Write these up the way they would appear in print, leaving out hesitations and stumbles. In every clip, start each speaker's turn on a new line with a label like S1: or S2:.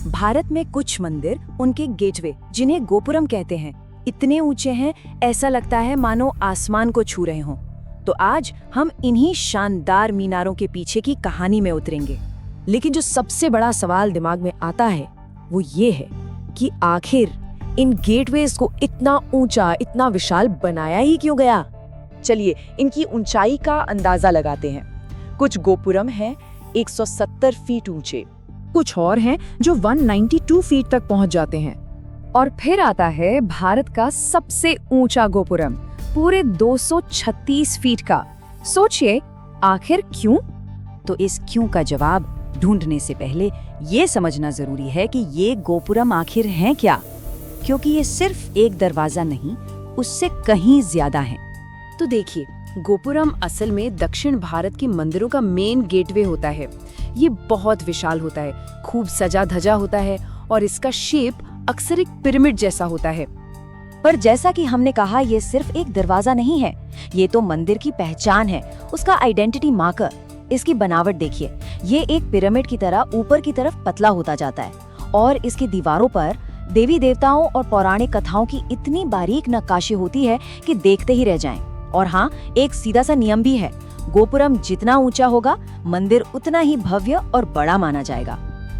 S1: भारत में कुछ मंदिर, उनके गेटवे जिन्हें गोपुरम कहते हैं, इतने ऊंचे हैं ऐसा लगता है मानो आसमान को छू रहे हों। तो आज हम इन्हीं शानदार मीनारों के पीछे की कहानी में उतरेंगे।
S2: लेकिन जो सबसे बड़ा सवाल दिमाग में आता है वो ये है कि आखिर इन गेटवेज को इतना ऊंचा, इतना विशाल बनाया ही क्यों गया। चलिए इनकी ऊंचाई का अंदाजा लगाते हैं। कुछ गोपुरम हैं 170 फीट ऊंचे, कुछ और हैं जो 192 फीट तक पहुंच जाते हैं।
S3: और फिर आता है भारत का सबसे ऊंचा गोपुरम, पूरे 236 फीट का। सोचिए आखिर क्यों?
S1: तो इस क्यों का जवाब ढूंढने से पहले ये समझना जरूरी है कि ये गोपुरम आखिर हैं क्या, क्योंकि ये सिर्फ एक दरवाजा नहीं, उससे कहीं ज्यादा है।
S2: तो देखिए, गोपुरम असल में दक्षिण भारत के मंदिरों का मेन गेटवे होता है। ये बहुत विशाल होता है, खूब सजा धजा होता है और इसका शेप अक्सर एक पिरामिड जैसा होता है।
S1: पर जैसा कि हमने कहा, ये सिर्फ एक दरवाजा नहीं है, ये तो मंदिर की पहचान है, उसका आइडेंटिटी मार्कर। इसकी बनावट देखिए, ये एक पिरामिड की तरह ऊपर की तरफ पतला होता जाता है और इसकी दीवारों पर देवी देवताओं और पौराणिक कथाओं की इतनी बारीक नक्काशी होती है कि देखते ही रह जाएं। और हाँ, एक सीधा सा नियम भी है, गोपुरम जितना ऊंचा होगा मंदिर उतना ही भव्य और बड़ा माना जाएगा।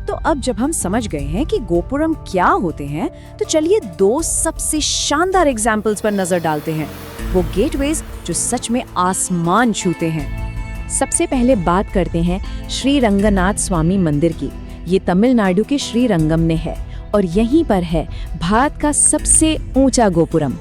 S2: तो अब जब हम समझ गए हैं कि गोपुरम क्या होते हैं, तो चलिए दो सबसे शानदार एग्जाम्पल्स पर नजर डालते हैं, वो गेटवेज जो सच में आसमान छूते हैं। सबसे पहले बात करते हैं श्री रंगनाथ स्वामी मंदिर की। ये तमिलनाडु के श्रीरंगम में है और यहीं पर है भारत का सबसे ऊंचा गोपुरम।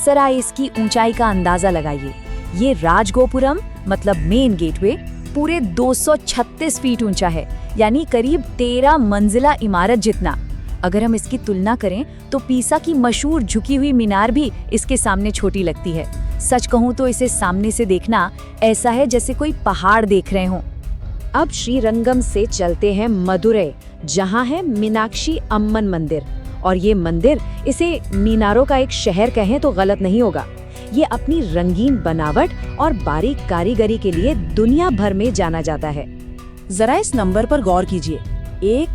S1: जरा इसकी ऊंचाई का अंदाजा लगाइए। ये राजगोपुरम मतलब मेन गेटवे पूरे 236 फीट ऊंचा है, यानी करीब 13 मंजिला इमारत जितना। अगर हम इसकी तुलना करें तो पीसा की मशहूर झुकी हुई मीनार भी इसके सामने छोटी लगती है। सच कहूं तो इसे सामने से देखना ऐसा है जैसे कोई पहाड़ देख रहे हों।
S2: अब श्रीरंगम से चलते हैं मदुरै, जहां है मीनाक्षी अम्मन मंदिर। और ये मंदिर, इसे मीनारों का एक शहर कहें तो गलत नहीं होगा। ये अपनी रंगीन बनावट और बारीक कारीगरी के लिए दुनिया भर में जाना जाता है।
S1: जरा इस नंबर पर गौर कीजिए, 1,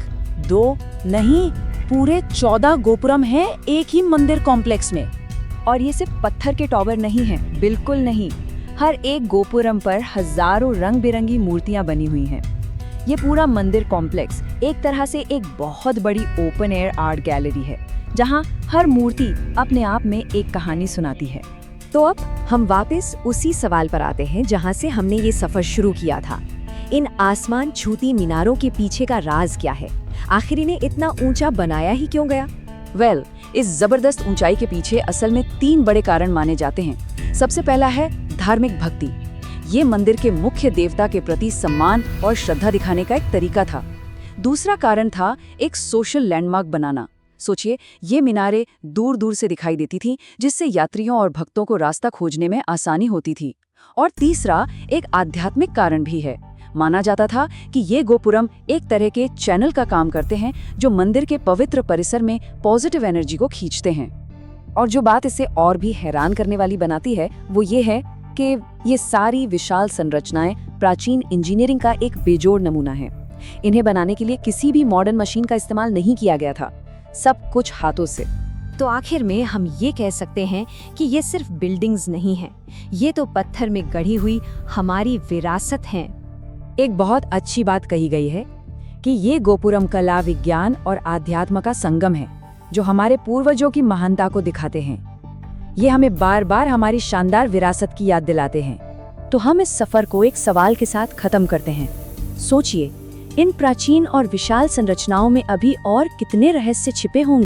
S1: 2 नहीं, पूरे 14 गोपुरम हैं एक ही मंदिर कॉम्प्लेक्स में। और ये सिर्फ पत्थर के टॉवर नहीं हैं, बिल्कुल नहीं। हर एक गोपुरम पर हजारों रंग बिरंगी मूर्तियां बनी हुई हैं। ये पूरा मंदिर कॉम्प्लेक्स एक तरह से एक बहुत बड़ी ओपन एयर आर्ट गैलरी है, जहां हर मूर्ति अपने आप में एक कहानी सुनाती है।
S2: तो अब हम वापस उसी सवाल पर आते हैं जहां से हमने ये सफर शुरू किया था। इन आसमान छूती मीनारों के पीछे का राज क्या है? आखिर इन्हें इतना ऊंचा बनाया ही क्यों गया?
S3: वेल, इस जबरदस्त ऊंचाई के पीछे असल में 3 बड़े कारण माने जाते हैं। सबसे पहला है धार्मिक भक्ति। ये मंदिर के मुख्य देवता के प्रति सम्मान और श्रद्धा दिखाने का एक तरीका था। दूसरा कारण था एक सोशल लैंडमार्क बनाना। सोचिए, ये मीनारें दूर दूर से दिखाई देती थीं, जिससे यात्रियों और भक्तों को रास्ता खोजने में आसानी होती थी। और तीसरा एक आध्यात्मिक कारण भी है। माना जाता था कि ये गोपुरम एक तरह के चैनल का काम करते हैं, जो मंदिर के पवित्र परिसर में पॉजिटिव एनर्जी को खींचते हैं। और जो बात इसे और भी हैरान करने वाली बनाती है, वो ये है कि ये सारी विशाल संरचनाएं प्राचीन इंजीनियरिंग का एक बेजोड़ नमूना है। इन्हें बनाने के लिए किसी भी मॉडर्न मशीन का इस्तेमाल नहीं किया गया था, सब कुछ हाथों से।
S2: तो आखिर में हम ये कह सकते हैं कि ये सिर्फ बिल्डिंग्स नहीं हैं, ये तो पत्थर में गढ़ी हुई हमारी विरासत हैं।
S3: एक बहुत अच्छी बात कही गई है कि ये गोपुरम कला, विज्ञान और आध्यात्म का संगम है, जो हमारे पूर्वजों की महानता को दिखाते हैं। ये हमें बार बार हमारी शानदार विरासत की याद दिलाते हैं।
S2: तो हम इस सफर को एक सवाल के साथ खत्म करते हैं। सोचिए, इन प्राचीन और विशाल संरचनाओं में अभी और कितने रहस्य छिपे होंगे।